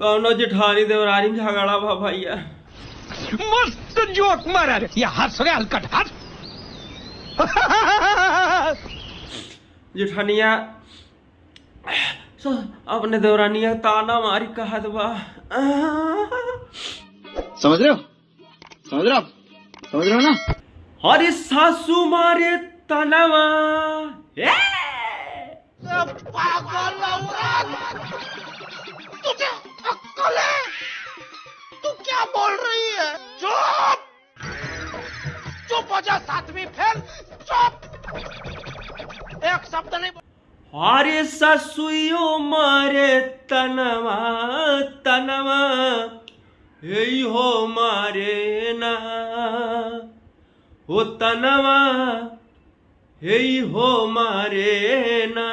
कौनो जेठानी देवरानी झगड़ा भा भैया। मस्त जोक मारा रे, ये हंस रे हलकट हंस। जेठानिया अपने देवरानिया ताना मारी कहा बा। समझ रहे हो, समझ रहे हो, समझ रहे हो ना? अरे सासू मारे तनवा। पागल औरत, तुझे अक्ल है? तू क्या बोल रही है? चुप, चुप हो जा, सातवीं फेल, चुप, एक शब्द नहीं। अरे ससुयो मारे तनवा तनवा, यही हो मारे ना हो तनवा, यही हो मारे ना।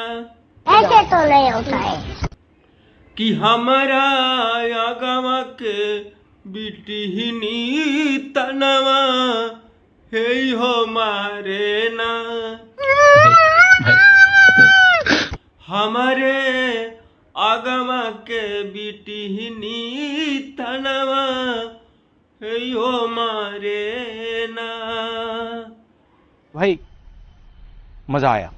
ऐसे तो नहीं होता है कि हमारा आगवा के बिटिहनी तनवा, यही हो मारे ना। हमारे आगमा के बिटिहनी तनवा, यो मारे ना। भाई मजा आया।